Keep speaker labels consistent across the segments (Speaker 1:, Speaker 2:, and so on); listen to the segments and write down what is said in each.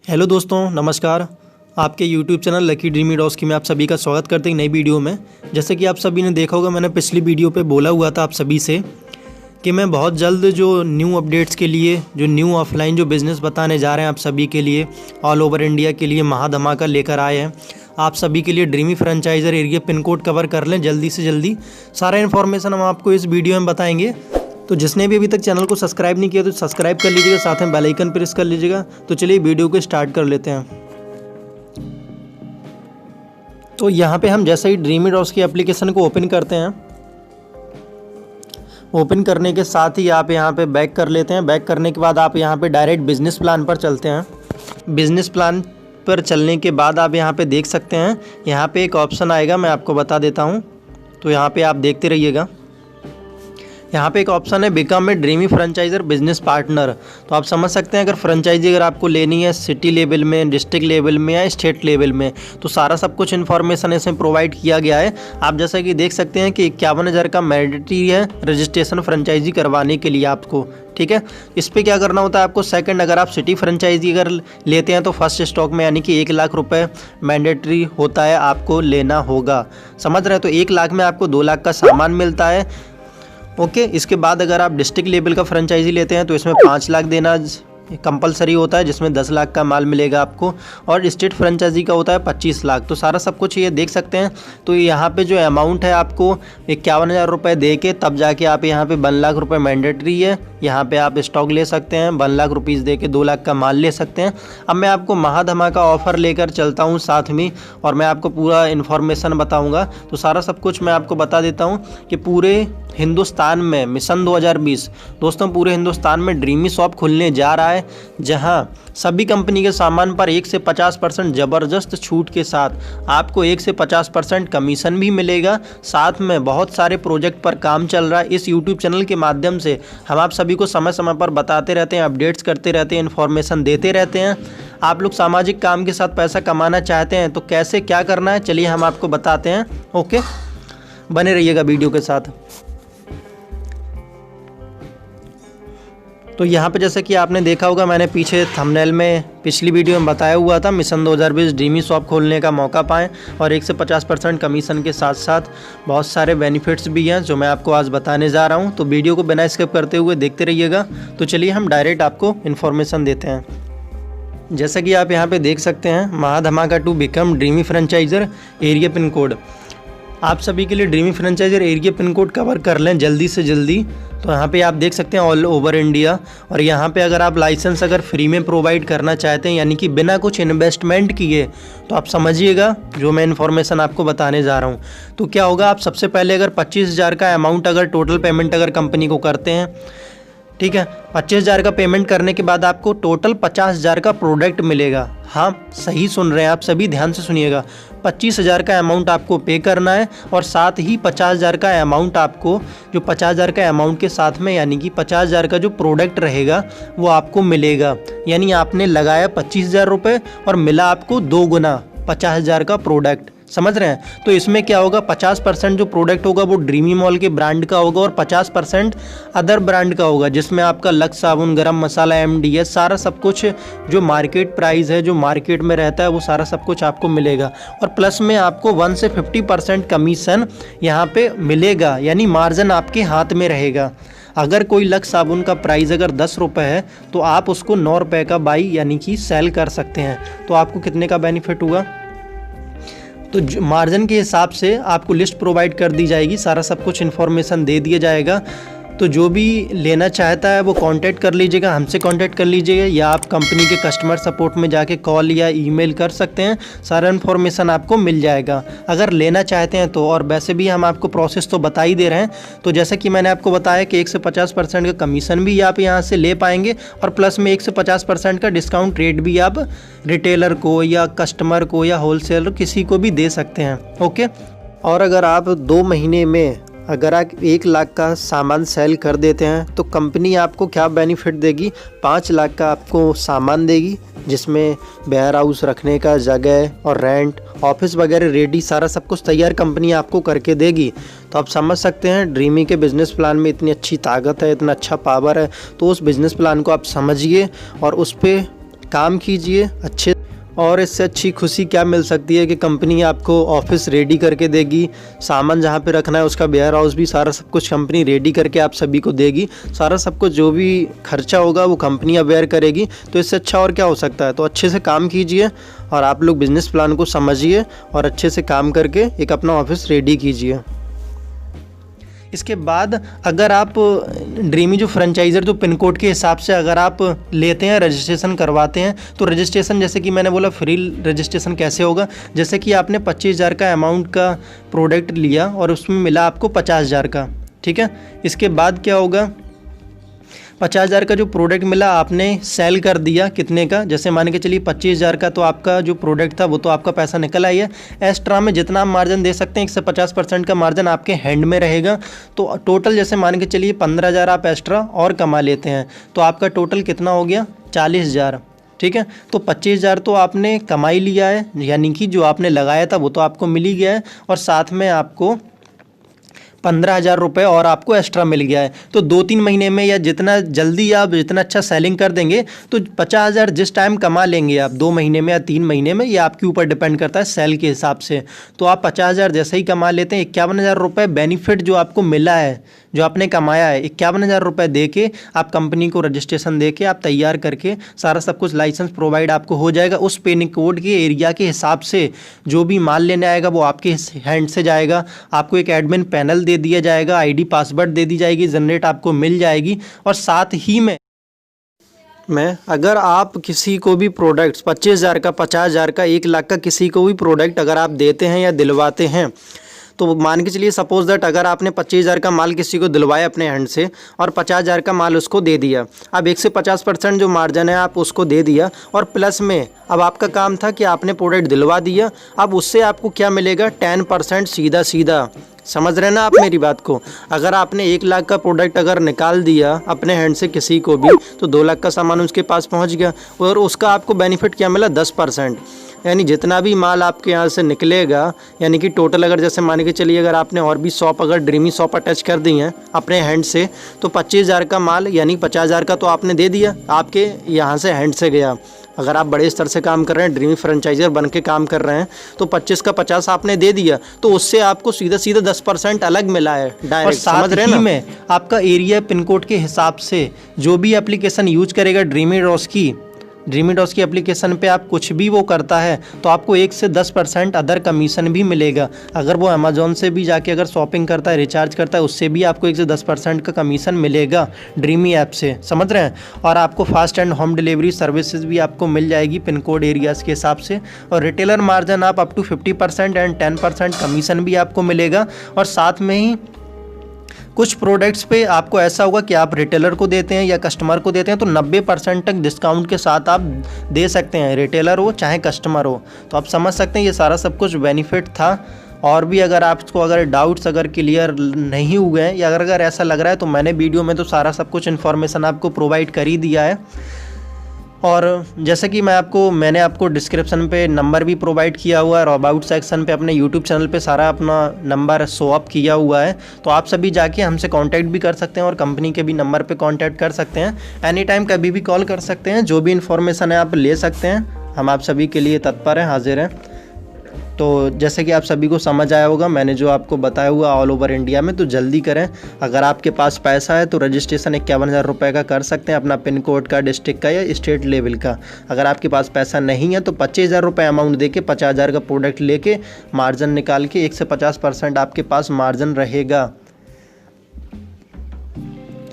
Speaker 1: Hello दोस्तों, नमस्कार। आपके यूट्यूब चैनल लकी ड्रीमी डॉस की मैं आप सभी का स्वागत करते हैं नई वीडियो में। जैसे कि आप सभी ने देखा होगा, मैंने पिछली वीडियो पे बोला हुआ था आप सभी से कि मैं बहुत जल्द जो न्यू अपडेट्स के लिए जो न्यू ऑफलाइन जो बिज़नेस बताने जा रहे हैं आप सभी के लिए, ऑल ओवर इंडिया के लिए महाधमाका लेकर आए हैं। आप सभी के लिए dreamy franchiser area pin code cover कर लें जल्दी से जल्दी। सारा इन्फॉर्मेशन हम आपको इस वीडियो में बताएंगे। तो जिसने भी अभी तक चैनल को सब्सक्राइब नहीं किया तो सब्सक्राइब कर लीजिएगा, साथ में बेल आइकन प्रेस कर लीजिएगा। तो चलिए वीडियो को स्टार्ट कर लेते हैं। तो यहाँ पे हम जैसे ही ड्रीमी डॉस की एप्लीकेशन को ओपन करते हैं, ओपन करने के साथ ही आप यहाँ पे बैक कर लेते हैं। बैक करने के बाद आप यहाँ पे डायरेक्ट बिजनेस प्लान पर चलते हैं। बिजनेस प्लान पर चलने के बाद आप यहाँ पे देख सकते हैं, यहाँ पे एक ऑप्शन आएगा, मैं आपको बता देता हूँ। तो यहाँ पे आप देखते रहिएगा। यहाँ पे एक ऑप्शन है become a dreamy franchisor business partner. तो आप समझ सकते हैं, अगर फ्रेंचाइजी अगर आपको लेनी है सिटी लेवल में, डिस्ट्रिक्ट लेवल में या स्टेट लेवल में, तो सारा सब कुछ इन्फॉर्मेशन इसमें प्रोवाइड किया गया है। आप जैसा कि देख सकते हैं कि 51,000 का मैंडेटरी है रजिस्ट्रेशन फ्रेंचाइजी करवाने के लिए आपको। ठीक है, इस पर क्या करना होता है आपको, सेकंड अगर आप सिटी फ्रेंचाइजी अगर लेते हैं तो फर्स्ट स्टॉक में यानी कि 1 लाख रुपए मैंडेटरी होता है, आपको लेना होगा। समझ रहे हैं? तो 1 लाख में आपको 2 लाख का सामान मिलता है। ओके, इसके बाद अगर आप डिस्ट्रिक्ट लेवल का फ्रेंचाइजी लेते हैं तो इसमें 5 लाख देना कंपलसरी होता है, जिसमें 10 लाख का माल मिलेगा आपको। और स्टेट फ्रेंचाइजी का होता है 25 लाख। तो सारा सब कुछ ये देख सकते हैं। तो यहाँ पे जो अमाउंट है आपको 51,000 रुपये दे के तब जाके आप यहाँ पे 1 लाख रुपये मैंडेटरी है। यहाँ पे आप स्टॉक ले सकते हैं, 1 लाख रुपीज़ दे के 2 लाख का माल ले सकते हैं। अब मैं आपको महाधमाका ऑफ़र लेकर चलता हूँ साथ में, और मैं आपको पूरा इन्फॉर्मेशन बताऊँगा। तो सारा सब कुछ मैं आपको बता देता हूँ कि पूरे हिंदुस्तान में मिशन 2020 दोस्तों पूरे हिंदुस्तान में ड्रीमी शॉप खुलने जा रहा है, जहां सभी कंपनी के सामान पर 1 से 50% ज़बरदस्त छूट के साथ आपको 1 से 50% कमीशन भी मिलेगा। साथ में बहुत सारे प्रोजेक्ट पर काम चल रहा है। इस यूट्यूब चैनल के माध्यम से हम आप सभी को समय समय पर बताते रहते हैं, अपडेट्स करते रहते हैं, इन्फॉर्मेशन देते रहते हैं। आप लोग सामाजिक काम के साथ पैसा कमाना चाहते हैं तो कैसे क्या करना है, चलिए हम आपको बताते हैं। ओके, बने रहिएगा वीडियो के साथ। तो यहाँ पे जैसे कि आपने देखा होगा, मैंने पीछे थंबनेल में पिछली वीडियो में बताया हुआ था, मिशन 2020 ड्रीमी शॉप खोलने का मौका पाएँ और 1 से 50% कमीशन के साथ साथ बहुत सारे बेनिफिट्स भी हैं जो मैं आपको आज बताने जा रहा हूँ। तो वीडियो को बिना स्किप करते हुए देखते रहिएगा। तो चलिए हम डायरेक्ट आपको इन्फॉर्मेशन देते हैं। जैसा कि आप यहाँ पर देख सकते हैं, महाधमाका to become dreamy franchiser area pin code. आप सभी के लिए dreamy franchiser area pin code cover कर लें जल्दी से जल्दी। तो यहाँ पे आप देख सकते हैं ऑल ओवर इंडिया। और यहाँ पे अगर आप लाइसेंस अगर फ्री में प्रोवाइड करना चाहते हैं, यानी कि बिना कुछ इन्वेस्टमेंट किए, तो आप समझिएगा जो मैं इन्फॉर्मेशन आपको बताने जा रहा हूँ। तो क्या होगा, आप सबसे पहले अगर 25,000 का अमाउंट अगर टोटल पेमेंट अगर कंपनी को करते हैं, ठीक है, 25,000 का पेमेंट करने के बाद आपको टोटल 50,000 का प्रोडक्ट मिलेगा। हाँ, सही सुन रहे हैं आप सभी, ध्यान से सुनिएगा। 25,000 का अमाउंट आपको पे करना है और साथ ही 50,000 का अमाउंट आपको, जो 50,000 का अमाउंट के साथ में यानी कि 50,000 का जो प्रोडक्ट रहेगा वो आपको मिलेगा। यानी आपने लगाया 25,000 रुपये और मिला आपको 2 गुना 50,000 का प्रोडक्ट। समझ रहे हैं? तो इसमें क्या होगा, 50% जो प्रोडक्ट होगा वो ड्रीमी मॉल के ब्रांड का होगा और 50% अदर ब्रांड का होगा, जिसमें आपका लक्स साबुन, गरम मसाला, MDS, सारा सब कुछ जो मार्केट प्राइस है, जो मार्केट में रहता है, वो सारा सब कुछ आपको मिलेगा। और प्लस में आपको 1 से 50% कमीशन यहाँ पे मिलेगा, यानी मार्जिन आपके हाथ में रहेगा। अगर कोई लक्स साबुन का प्राइस अगर 10 रुपये है तो आप उसको 9 रुपये का बाई यानी कि सेल कर सकते हैं। तो आपको कितने का बेनिफिट होगा, तो मार्जिन के हिसाब से आपको लिस्ट प्रोवाइड कर दी जाएगी, सारा सब कुछ इन्फॉर्मेशन दे दिया जाएगा। तो जो भी लेना चाहता है वो कांटेक्ट कर लीजिएगा, हमसे कांटेक्ट कर लीजिएगा, या आप कंपनी के कस्टमर सपोर्ट में जाके कॉल या ईमेल कर सकते हैं, सारा इन्फॉर्मेशन आपको मिल जाएगा अगर लेना चाहते हैं तो। और वैसे भी हम आपको प्रोसेस तो बता ही दे रहे हैं। तो जैसे कि मैंने आपको बताया कि 1 से 50% का कमीशन भी आप यहाँ से ले पाएंगे और प्लस में 1 से 50% का डिस्काउंट रेट भी आप रिटेलर को या कस्टमर को या होलसेलर किसी को भी दे सकते हैं। ओके, और अगर आप 2 महीने में अगर आप 1 लाख का सामान सेल कर देते हैं तो कंपनी आपको क्या बेनिफिट देगी, 5 लाख का आपको सामान देगी, जिसमें वेयर हाउस रखने का जगह और रेंट, ऑफिस वगैरह रेडी, सारा सब कुछ तैयार कंपनी आपको करके देगी। तो आप समझ सकते हैं ड्रीमी के बिज़नेस प्लान में इतनी अच्छी ताकत है, इतना अच्छा पावर है। तो उस बिज़नेस प्लान को आप समझिए और उस पर काम कीजिए अच्छे। और इससे अच्छी खुशी क्या मिल सकती है कि कंपनी आपको ऑफिस रेडी करके देगी, सामान जहाँ पे रखना है उसका वेयर हाउस भी सारा सब कुछ कंपनी रेडी करके आप सभी को देगी। सारा सब कुछ जो भी खर्चा होगा वो कंपनी अवेयर करेगी। तो इससे अच्छा और क्या हो सकता है। तो अच्छे से काम कीजिए और आप लोग बिजनेस प्लान को समझिए और अच्छे से काम करके एक अपना ऑफिस रेडी कीजिए। इसके बाद अगर आप ड्रीमी जो फ्रेंचाइजर जो पिन कोड के हिसाब से अगर आप लेते हैं, रजिस्ट्रेशन करवाते हैं, तो रजिस्ट्रेशन जैसे कि मैंने बोला फ्री रजिस्ट्रेशन कैसे होगा। जैसे कि आपने 25,000 का अमाउंट का प्रोडक्ट लिया और उसमें मिला आपको 50,000 का, ठीक है। इसके बाद क्या होगा, 50,000 का जो प्रोडक्ट मिला आपने सेल कर दिया कितने का, जैसे मान के चलिए 25,000 का, तो आपका जो प्रोडक्ट था वो तो आपका पैसा निकल आई है। एक्स्ट्रा में जितना आप मार्जिन दे सकते हैं 1 से 50% का मार्जिन आपके हैंड में रहेगा। तो टोटल जैसे मान के चलिए 15,000 आप एक्स्ट्रा और कमा लेते हैं तो आपका टोटल कितना हो गया, 40,000, ठीक है। तो 25,000 तो आपने कमाई लिया है, यानी कि जो आपने लगाया था वो तो आपको मिल ही गया है, और साथ में आपको 15,000 रुपये और आपको एक्स्ट्रा मिल गया है। तो 2-3 महीने में या जितना जल्दी आप जितना अच्छा सेलिंग कर देंगे तो 50,000 जिस टाइम कमा लेंगे आप 2 महीने में या 3 महीने में, ये आपके ऊपर डिपेंड करता है सेल के हिसाब से। तो आप 50,000 जैसे ही कमा लेते हैं, 51,000 रुपये बेनिफिट जो आपको मिला है, जो आपने कमाया है, 51,000 रुपये दे के आप कंपनी को रजिस्ट्रेशन दे के आप तैयार करके सारा सब कुछ लाइसेंस प्रोवाइड आपको हो जाएगा। उस पिन कोड के एरिया के हिसाब से जो भी माल लेने आएगा वो आपके हैंड से जाएगा। आपको एक एडमिन पैनल दे दिया जाएगा, आईडी पासवर्ड दे दी जाएगी, जनरेट आपको मिल जाएगी। और साथ ही में अगर आप किसी को भी प्रोडक्ट्स 25,000 का, 50,000 का, 1 लाख का किसी को भी प्रोडक्ट अगर आप देते हैं या दिलवाते हैं, तो मान के चलिए सपोज दैट अगर आपने 25,000 का माल किसी को दिलवाया अपने हैंड से और 50,000 का माल उसको दे दिया, अब 1 से 50% जो मार्जिन है आप उसको दे दिया, और प्लस में अब आपका काम था कि आपने प्रोडक्ट दिलवा दिया। अब उससे आपको क्या मिलेगा, 10% सीधा सीधा। समझ रहे ना आप मेरी बात को। अगर आपने 1 लाख का प्रोडक्ट अगर निकाल दिया अपने हैंड से किसी को भी, तो 2 लाख का सामान उसके पास पहुंच गया, और उसका आपको बेनिफिट क्या मिला, 10%। यानी जितना भी माल आपके यहाँ से निकलेगा, यानी कि टोटल अगर जैसे मान के चलिए अगर आपने और भी शॉप अगर ड्रीमी शॉप अटैच कर दी हैं अपने हैंड से, तो 25,000 का माल यानी 50,000 का तो आपने दे दिया, आपके यहाँ से हैंड से गया। अगर आप बड़े स्तर से काम कर रहे हैं, ड्रीमी फ्रेंचाइजर बन के काम कर रहे हैं, तो 25 का 50 आपने दे दिया, तो उससे आपको सीधा सीधा 10% अलग मिला है डायरेक्ट। समझ रहे हैं ना। में आपका एरिया पिन कोड के हिसाब से जो भी एप्लीकेशन यूज करेगा ड्रीमी डॉस की एप्लीकेशन पे आप कुछ भी वो करता है तो आपको 1 से 10% अदर कमीशन भी मिलेगा। अगर वो अमेजोन से भी जाके अगर शॉपिंग करता है, रिचार्ज करता है, उससे भी आपको 1 से 10% का कमीशन मिलेगा ड्रीमी ऐप से। समझ रहे हैं। और आपको fast and home delivery services भी आपको मिल जाएगी पिन कोड एरियाज़ के हिसाब से। और रिटेलर मार्जिन आप अप टू 50% एंड 10% कमीशन भी आपको मिलेगा। और साथ में ही कुछ प्रोडक्ट्स पे आपको ऐसा होगा कि आप रिटेलर को देते हैं या कस्टमर को देते हैं तो 90% तक डिस्काउंट के साथ आप दे सकते हैं, रिटेलर हो चाहे कस्टमर हो। तो आप समझ सकते हैं ये सारा सब कुछ बेनिफिट था। और भी अगर आपको अगर डाउट्स अगर क्लियर नहीं हुए हैं या अगर ऐसा लग रहा है तो मैंने वीडियो में तो सारा सब कुछ इन्फॉर्मेशन आपको प्रोवाइड कर ही दिया है। और जैसे कि मैंने आपको डिस्क्रिप्शन पे नंबर भी प्रोवाइड किया हुआ है और अबाउट सेक्शन पे अपने यूट्यूब चैनल पे सारा अपना नंबर शो अप किया हुआ है। तो आप सभी जाके हमसे कांटेक्ट भी कर सकते हैं और कंपनी के भी नंबर पे कांटेक्ट कर सकते हैं। एनी टाइम कभी भी कॉल कर सकते हैं, जो भी इन्फॉर्मेशन है आप ले सकते हैं। हम आप सभी के लिए तत्पर हैं, हाजिर हैं। तो जैसे कि आप सभी को समझ आया होगा मैंने जो आपको बताया हुआ ऑल ओवर इंडिया में, तो जल्दी करें। अगर आपके पास पैसा है तो रजिस्ट्रेशन 51,000 रुपये का कर सकते हैं, अपना पिन कोड का, डिस्ट्रिक्ट का या स्टेट लेवल का। अगर आपके पास पैसा नहीं है तो 25,000 रुपये अमाउंट दे के 50,000 का प्रोडक्ट लेके मार्जिन निकाल के 1 से 50% आपके पास मार्जिन रहेगा।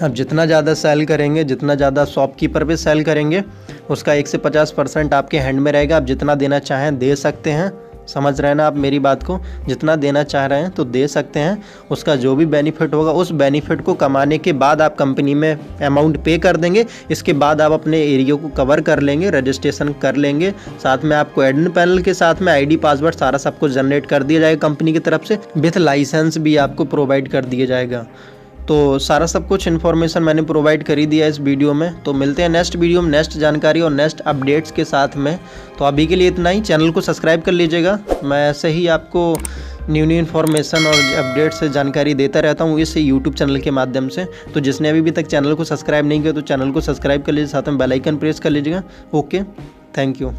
Speaker 1: अब जितना ज़्यादा सेल करेंगे, जितना ज़्यादा शॉपकीपर पे सेल करेंगे, उसका 1 से 50% आपके हैंड में रहेगा। आप जितना देना चाहें दे सकते हैं। समझ रहे हैं ना आप मेरी बात को। जितना देना चाह रहे हैं तो दे सकते हैं। उसका जो भी बेनिफिट होगा उस बेनिफिट को कमाने के बाद आप कंपनी में अमाउंट पे कर देंगे। इसके बाद आप अपने एरिया को कवर कर लेंगे, रजिस्ट्रेशन कर लेंगे। साथ में आपको एडमिन पैनल के साथ में आईडी पासवर्ड सारा सब कुछ जनरेट कर दिया जाएगा कंपनी की तरफ से, विथ लाइसेंस भी आपको प्रोवाइड कर दिया जाएगा। तो सारा सब कुछ इन्फॉर्मेशन मैंने प्रोवाइड कर ही दिया इस वीडियो में। तो मिलते हैं नेक्स्ट वीडियो में नेक्स्ट जानकारी और नेक्स्ट अपडेट्स के साथ में। तो अभी के लिए इतना ही। चैनल को सब्सक्राइब कर लीजिएगा। मैं ऐसे ही आपको न्यू इन्फॉर्मेशन और अपडेट से जानकारी देता रहता हूँ इस यूट्यूब चैनल के माध्यम से। तो जिसने अभी तक चैनल को सब्सक्राइब नहीं किया तो चैनल को सब्सक्राइब कर लीजिए, साथ में बेल आइकन प्रेस कर लीजिएगा। Okay, thank you.